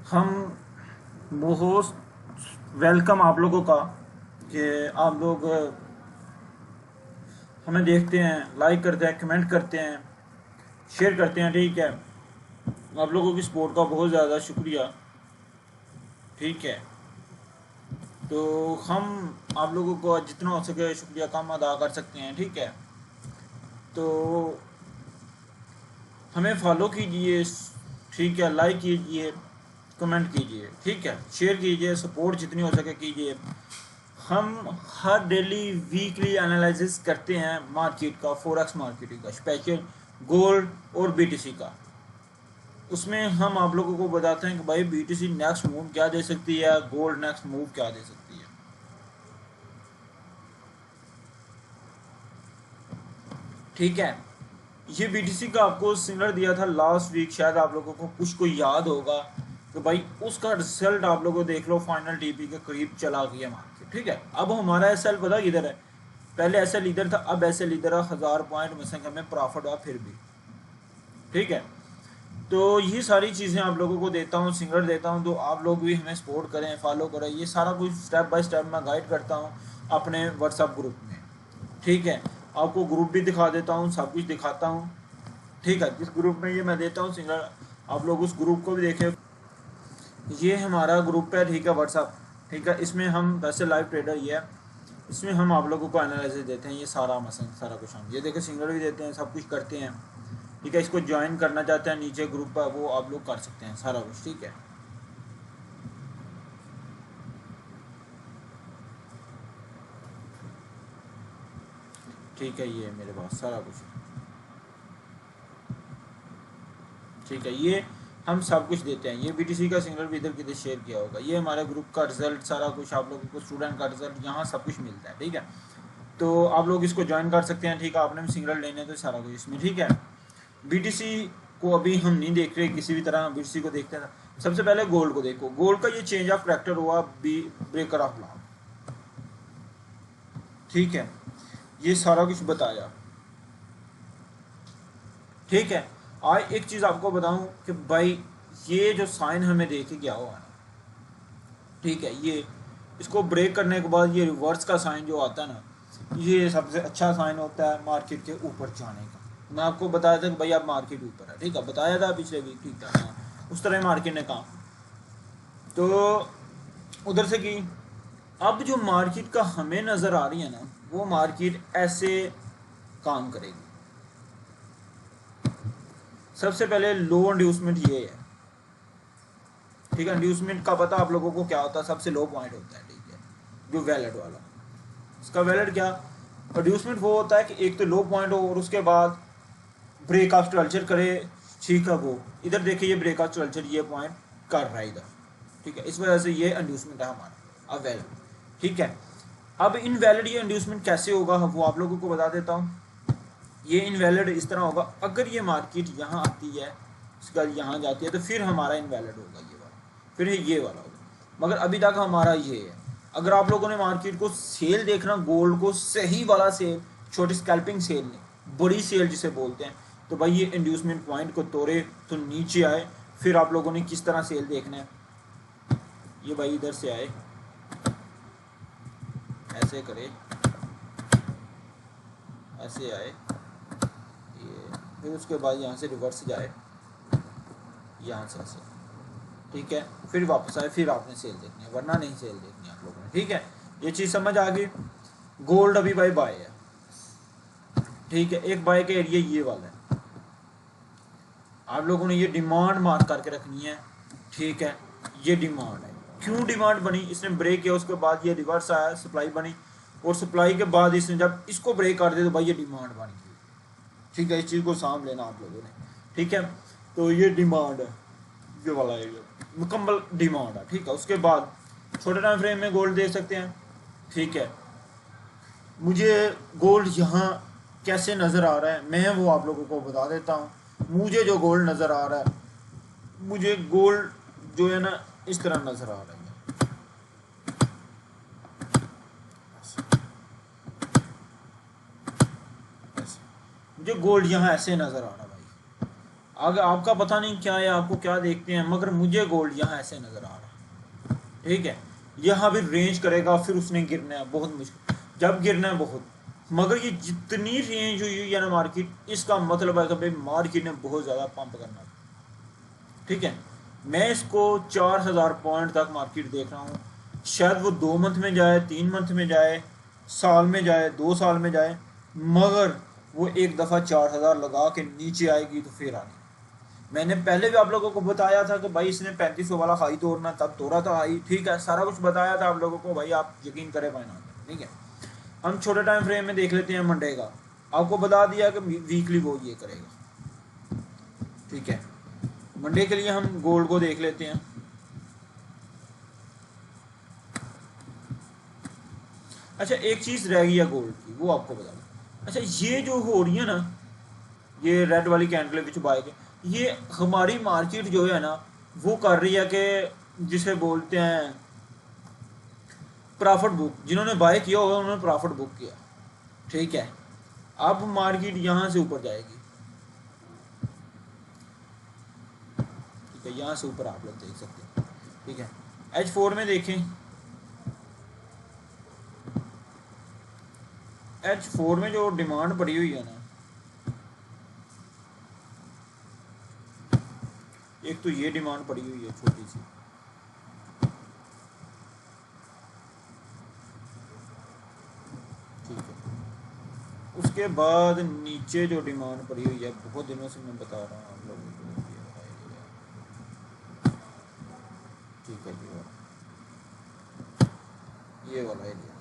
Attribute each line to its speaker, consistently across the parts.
Speaker 1: हम बहुत वेलकम आप लोगों का कि आप लोग हमें देखते हैं, लाइक करते हैं, कमेंट करते हैं, शेयर करते हैं। ठीक है, आप लोगों की सपोर्ट का बहुत ज़्यादा शुक्रिया। ठीक है, तो हम आप लोगों को जितना हो सके शुक्रिया कम अदा कर सकते हैं। ठीक है, तो हमें फॉलो कीजिए। ठीक है, लाइक कीजिए, कमेंट कीजिए। ठीक है, शेयर कीजिए, सपोर्ट जितनी हो सके कीजिए। हम हर डेली वीकली एनालिसिस करते हैं मार्केट का, फॉरेक्स मार्केटिंग का, स्पेशल गोल्ड और बीटीसी का। उसमें हम आप लोगों को बताते हैं कि भाई बीटीसी नेक्स्ट मूव क्या दे सकती है, गोल्ड नेक्स्ट मूव क्या दे सकती है। ठीक है, ये बीटीसी का आपको सिग्नल दिया था लास्ट वीक, शायद आप लोगों को कुछ को याद होगा कि भाई उसका रिजल्ट आप लोगों देख लो, फाइनल टीपी के करीब चला गया मार्केट। ठीक है, अब हमारा एसएल पता किधर है? पहले एसएल इधर था, अब एसएल इधर है। 1000 पॉइंट में से हमें प्रॉफिट हुआ फिर भी। ठीक है, तो ये सारी चीज़ें आप लोगों को देता हूँ, सिंगर देता हूँ, तो आप लोग भी हमें सपोर्ट करें, फॉलो करें। ये सारा कुछ स्टेप बाय स्टेप मैं गाइड करता हूँ अपने व्हाट्सएप ग्रुप में। ठीक है, आपको ग्रुप भी दिखा देता हूँ, सब कुछ दिखाता हूँ। ठीक है, जिस ग्रुप में ये मैं देता हूँ सिंगर, आप लोग उस ग्रुप को भी देखें। ये हमारा ग्रुप है, ठीक है, व्हाट्सएप। ठीक है, इसमें हम वैसे लाइव ट्रेडर ये है, इसमें हम आप लोगों को एनालिसिस देते हैं। ये सारा मसला सारा कुछ हम ये देखें, सिंगर भी देते हैं, सब कुछ करते हैं। ठीक है, इसको ज्वाइन करना चाहते हैं, नीचे ग्रुप है वो आप लोग कर सकते हैं सारा कुछ। ठीक है, ठीक है, ये मेरे पास सारा कुछ है। ठीक है, ये हम सब कुछ देते हैं। ये बीटीसी का सिग्नल भी इधर किधर शेयर किया होगा। ये हमारे ग्रुप का रिजल्ट, सारा कुछ आप लोगों को, स्टूडेंट का रिजल्ट, यहाँ सब कुछ मिलता है। ठीक है, तो आप लोग इसको ज्वाइन कर सकते हैं। ठीक है, आपने भी सिग्नल लेने तो सारा कुछ इसमें। ठीक है, बीटीसी को अभी हम नहीं देख रहे किसी भी तरह, बीटीसी को देखते हैं। सबसे पहले गोल्ड को देखो। गोल्ड का ये चेंज ऑफ करेक्टर हुआ, बी ब्रेकर ऑफ लॉ। ठीक है, ये सारा कुछ बताया। ठीक है, आज एक चीज़ आपको बताऊं कि भाई ये जो साइन हमें दे के गया हुआ है, ठीक है, ये इसको ब्रेक करने के बाद ये रिवर्स का साइन जो आता है ना, ये सबसे अच्छा साइन होता है मार्केट के ऊपर जाने का। मैं आपको बताया था कि भाई आप मार्केट ऊपर है। ठीक है, बताया था पिछले वीक। ठीक था, हाँ, उस तरह मार्केट ने कहा। तो उधर से की, अब जो मार्केट का हमें नज़र आ रही है ना, वो मार्केट ऐसे काम करेगी। सबसे पहले लो इंड्यूसमेंट ये है। ठीक है, इंड्यूसमेंट का पता आप लोगों को क्या होता है? सबसे लो पॉइंट होता है। ठीक है, जो वैलिड वाला, इसका वैलिड क्या, इंड्यूसमेंट वो होता है कि एक तो लो पॉइंट हो और उसके बाद ब्रेक ऑफ स्ट्रक्चर करे। ठीक है, वो इधर देखिए, ये ब्रेक ऑफ स्ट्रक्चर ये पॉइंट कर रहा है इधर। ठीक है, इस वजह से ये इंड्यूसमेंट है हमारा अब वैलिड। ठीक है, अब इनवैलिड ये इंड्यूसमेंट कैसे होगा वो आप लोगों को बता देता हूँ। ये इनवैलिड इस तरह होगा, अगर ये मार्केट यहाँ आती है, इसका यहाँ जाती है, तो फिर हमारा इनवैलिड होगा ये वाला, फिर ये वाला होगा। मगर अभी तक हमारा ये है। अगर आप लोगों ने मार्केट को सेल देखना, गोल्ड को सही वाला सेल, छोटी स्कैल्पिंग सेल नहीं, बड़ी सेल जिसे बोलते हैं, तो भाई ये इंड्यूसमेंट पॉइंट को तोड़े तो नीचे आए। फिर आप लोगों ने किस तरह सेल देखना है, ये भाई इधर से आए, ऐसे करे, ऐसे आए ये, फिर उसके बाद यहाँ से रिवर्स जाए, यहाँ से ऐसे। ठीक है, फिर वापस आए, फिर आपने सेल देखनी है, वरना नहीं सेल देखनी है आप लोगों ने। ठीक है, ये चीज़ समझ आ गई। गोल्ड अभी भाई बाय है। ठीक है, एक बाय का एरिया ये वाला है, आप लोगों ने ये डिमांड मार्क करके रखनी है। ठीक है, ये डिमांड है। क्यों डिमांड बनी? इसने ब्रेक किया, उसके बाद ये रिवर्स आया, सप्लाई बनी, और सप्लाई के बाद इसने जब इसको ब्रेक कर दिया तो भाई ये डिमांड बन गई। ठीक है, इस चीज़ को सामने लेना आप लोगों ने। ठीक है, तो ये डिमांड है, ये वाला एरिया मुकम्मल डिमांड है। ठीक है, उसके बाद छोटे टाइम फ्रेम में गोल्ड देख सकते हैं। ठीक है, मुझे गोल्ड यहाँ कैसे नज़र आ रहा है मैं वो आप लोगों को बता देता हूँ। मुझे जो गोल्ड नज़र आ रहा है, मुझे गोल्ड जो है ना इस तरह नज़र आ रहा है। ऐसे मुझे गोल्ड यहाँ ऐसे नज़र आ रहा है भाई। आगे आपका पता नहीं क्या है, आपको क्या देखते हैं, मगर मुझे गोल्ड यहाँ ऐसे नज़र आ रहा है। ठीक है, यहाँ भी रेंज करेगा, फिर उसने गिरना है बहुत मुश्किल, जब गिरना है बहुत, मगर ये जितनी रेंज हुई है ना मार्केट, इसका मतलब है कि भाई मार्केट ने बहुत ज़्यादा पंप करना है। ठीक है, मैं इसको 4000 पॉइंट तक मार्केट देख रहा हूँ। शायद वो 2 मंथ में जाए, 3 मंथ में जाए, साल में जाए, 2 साल में जाए, मगर वो एक दफ़ा 4000 लगा के नीचे आएगी तो फिर आएगी। मैंने पहले भी आप लोगों को बताया था कि भाई इसने 3500 वाला हाई तोड़ना, तब तोड़ा था हाई। ठीक है, सारा कुछ बताया था आप लोगों को, भाई आप यकीन करें भाई ना। ठीक है, हम छोटे टाइम फ्रेम में देख लेते हैं मंडे का, आपको बता दिया कि वीकली वो ये करेगा। ठीक है, मंडे के लिए हम गोल्ड को देख लेते हैं। अच्छा, एक चीज़ रह गई है गोल्ड की, वो आपको बता दूं। अच्छा, ये जो हो रही है ना, ये रेड वाली कैंडल विच बाय के, ये हमारी मार्केट जो है ना वो कर रही है कि जिसे बोलते हैं प्रॉफिट बुक, जिन्होंने बाय किया होगा उन्होंने प्रॉफिट बुक किया। ठीक है, अब मार्केट यहाँ से ऊपर जाएगी। ठीक है, यहाँ से ऊपर आप लोग देख सकते हैं। ठीक है, H4 में देखें, H4 में जो डिमांड पड़ी हुई है ना, एक तो ये डिमांड पड़ी हुई है छोटी सी, ठीक है, उसके बाद नीचे जो डिमांड पड़ी हुई है, बहुत दिनों से मैं बता रहा हूँ आप लोगों को, ठीक है, ये वाला एरिया,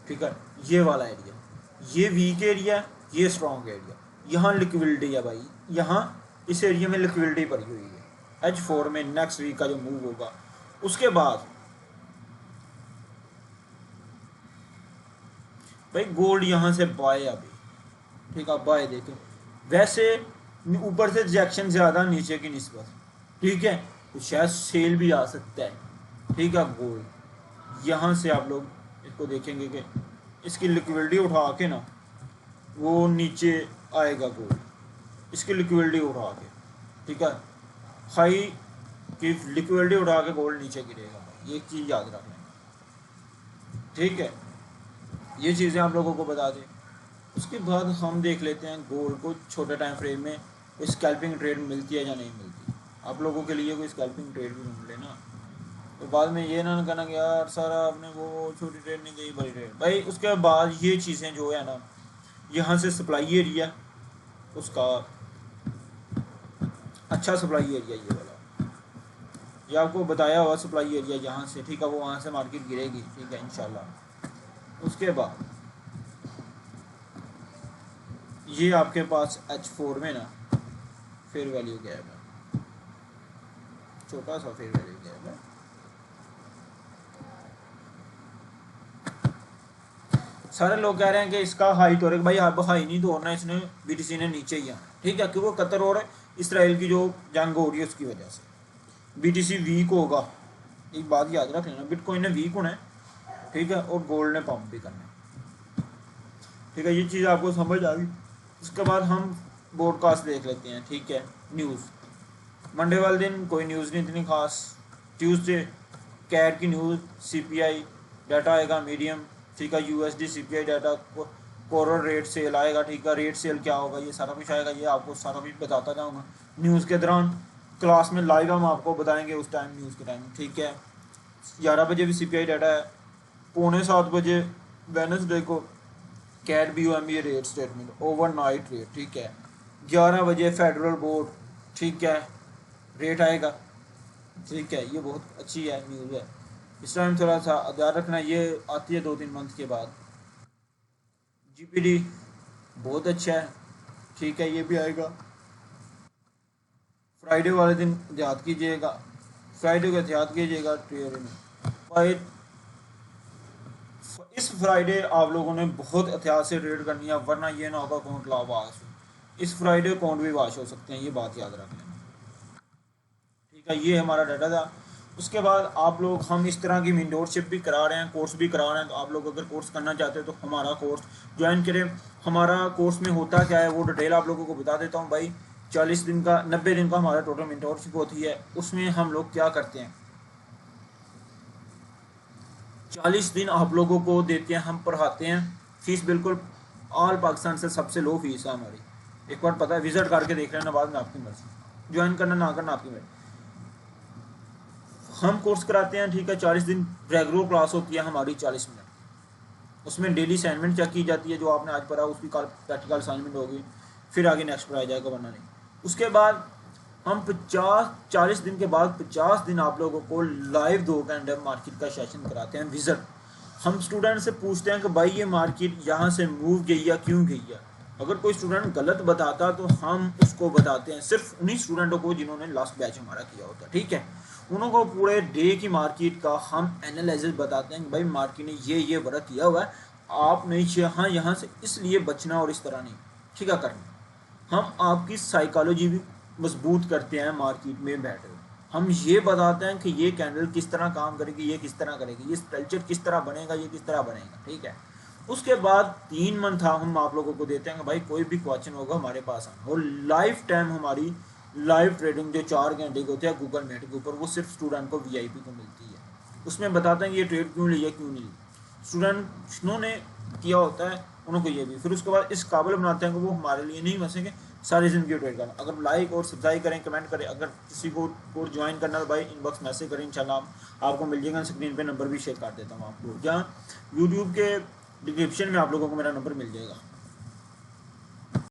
Speaker 1: ठीक है, ये वाला एरिया, ये वीक एरिया, ये स्ट्रॉन्ग एरिया, यहाँ लिक्विडिटी है भाई, यहाँ इस एरिया में लिक्विडिटी पड़ी हुई है। H4 में नेक्स्ट वीक का जो मूव होगा, उसके बाद भाई गोल्ड यहाँ से बाय अभी। ठीक है, बाय देखें, वैसे ऊपर से रिजेक्शन ज़्यादा, नीचे की निस्बत। ठीक है, तो शायद सेल भी आ सकता है। ठीक है, गोल्ड यहाँ से आप लोग इसको देखेंगे कि इसकी लिक्विडिटी उठा के ना वो नीचे आएगा गोल्ड, इसकी लिक्विडिटी उठा के। ठीक है, हाई की लिक्विडिटी उठा के गोल्ड नीचे गिरेगा, ये एक चीज़ याद रख लें। ठीक है, ये चीज़ें आप लोगों को बता दें। उसके बाद हम देख लेते हैं गोल्ड को छोटे टाइम फ्रेम में कोई स्कैल्पिंग ट्रेड मिलती है या नहीं मिलती। आप लोगों के लिए कोई स्कैल्पिंग ट्रेड भी ढूंढ लेना, तो बाद में ये ना कहना कि यार सारा आपने वो छोटी ट्रेड नहीं गई, बड़ी ट्रेड भाई। उसके बाद ये चीज़ें जो है ना, यहाँ से सप्लाई एरिया उसका अच्छा सप्लाई एरिया, ये वाला ये आपको बताया हुआ सप्लाई एरिया यहाँ से। ठीक है, वो वहाँ से मार्केट गिरेगी। ठीक है, इंशाल्लाह। उसके बाद ये आपके पास H4 में ना फेयर वैल्यू गैप है, छोटा सा फेयर वैल्यू गैप है। सारे लोग कह रहे हैं कि इसका हाई तोड़ेगा, भाई अब हाई नहीं तोड़ना, इसने BTC ने नीचे ही आना। ठीक है, क्योंकि कतर और इसराइल की जो जंग हो रही है उसकी वजह से BTC वीक होगा। एक बात याद रख लेना, बिटकॉइन ने वीक होना है। ठीक है, और गोल्ड ने पंप भी करना है। ठीक है, ये चीज़ आपको समझ आ गई। उसके बाद हम ब्रॉडकास्ट देख लेते हैं। ठीक है, न्यूज़ मंडे वाले दिन कोई न्यूज़ नहीं इतनी खास। ट्यूसडे कैट की न्यूज़, CPI डाटा आएगा मीडियम। ठीक है, USD CPI डाटा, कोरोन रेट सेल आएगा। ठीक है, रेट सेल क्या होगा, ये सारा कुछ आएगा, ये आपको सारा कुछ बताता जाऊँगा न्यूज़ के दौरान। क्लास में लाइव हम आपको बताएंगे उस टाइम, न्यूज़ के टाइम। ठीक है, 11 बजे भी CPI डाटा है, 6:45 बजे वेडनेसडे को कैट BOME rate statement, overnight rate. ठीक है, 11 बजे फेडरल बोर्ड, ठीक है, रेट आएगा। ठीक है, ये बहुत अच्छी है न्यूज़ है। इस टाइम थोड़ा सा ध्यान रखना, ये आती है 2-3 मंथ के बाद। GPD बहुत अच्छा है। ठीक है, ये भी आएगा। फ्राइडे वाले दिन एहतियात कीजिएगा, फ्राइडे को एहतियात कीजिएगा ट्रेड में भाई। इस फ्राइडे आप लोगों ने बहुत एहतियात से ट्रेड करनी है, वरना ये ना होगा अकाउंट वाश। इस फ्राइडे अकाउंट भी वाश हो सकते हैं, ये बात याद रख लेना। ठीक है, ये हमारा डाटा था। उसके बाद आप लोग, हम इस तरह की मेंटोरशिप भी करा रहे हैं, कोर्स भी करा रहे हैं। तो आप लोग अगर कोर्स करना चाहते हो तो हमारा कोर्स ज्वाइन करें। हमारा कोर्स में होता क्या है वो डिटेल आप लोगों को बता देता हूँ भाई। 40 दिन का, 90 दिन का हमारा टोटल मेंटोरशिप होती है। उसमें हम लोग क्या करते हैं, 40 दिन आप लोगों को देते हैं, हम पढ़ाते हैं। फीस बिल्कुल ऑल पाकिस्तान से सबसे लो फीस है हमारी। एक बार पता है, विजिट करके देख लेना, बाद में आपकी मर्जी, ज्वाइन करना ना करना आपकी मर्जी। हम कोर्स कराते हैं, ठीक है, 40 दिन रेगुलर क्लास होती है हमारी 40 मिनट। उसमें डेली असाइनमेंट चेक की जाती है, जो आपने आज पढ़ा उसकी कल प्रैक्टिकल असाइनमेंट होगी, फिर आगे नेक्स्ट पढ़ाया जाएगा, वरना नहीं। उसके बाद हम 40 दिन के बाद 50 दिन आप लोगों को लाइव 2 घंटे मार्केट का सेशन कराते हैं, विजिट। हम स्टूडेंट से पूछते हैं कि भाई ये मार्केट यहाँ से मूव गई या क्यों गई है। अगर कोई स्टूडेंट गलत बताता तो हम उसको बताते हैं, सिर्फ उन्हीं स्टूडेंटों को जिन्होंने लास्ट बैच हमारा किया होता है, ठीक है। उनको पूरे डे की मार्केट का हम एनालिसिस बताते हैं कि भाई मार्केट ने ये वर्क किया हुआ है, आपने यहाँ से इसलिए बचना और इस तरह नहीं, ठीक है, करना। हम आपकी साइकोलॉजी भी मजबूत करते हैं मार्केट में बैठे। हम ये बताते हैं कि ये कैंडल किस तरह काम करेगी, ये किस तरह करेगी, ये स्ट्रक्चर किस तरह बनेगा, ये किस तरह बनेगा, ठीक है। उसके बाद 3 मंथ हम आप लोगों को देते हैं कि भाई कोई भी क्वेश्चन होगा हमारे पास आना। और लाइफ टाइम हमारी लाइव ट्रेडिंग जो 4 घंटे की होती है गूगल मीट के ऊपर, वो सिर्फ स्टूडेंट को वीआईपी को मिलती है। उसमें बताते हैं कि ये ट्रेड क्यों ली है, क्यों नहीं ली, स्टूडेंट जिन्होंने किया होता है उनको ये भी। फिर उसके बाद इस काबिल बनाते हैं कि वो हमारे लिए नहीं बचेंगे सारी ज़िंदगी ट्रेड करना। अगर लाइक और सब्सक्राइब करें, कमेंट करें। अगर किसी को कोर्स ज्वाइन करना है तो भाई इनबॉक्स मैसेज करें, इंशाल्लाह आपको मिल जाएगा। स्क्रीन पे नंबर भी शेयर कर देता हूँ आपको, जहाँ यूट्यूब के डिस्क्रिप्शन में आप लोगों को मेरा नंबर मिल जाएगा।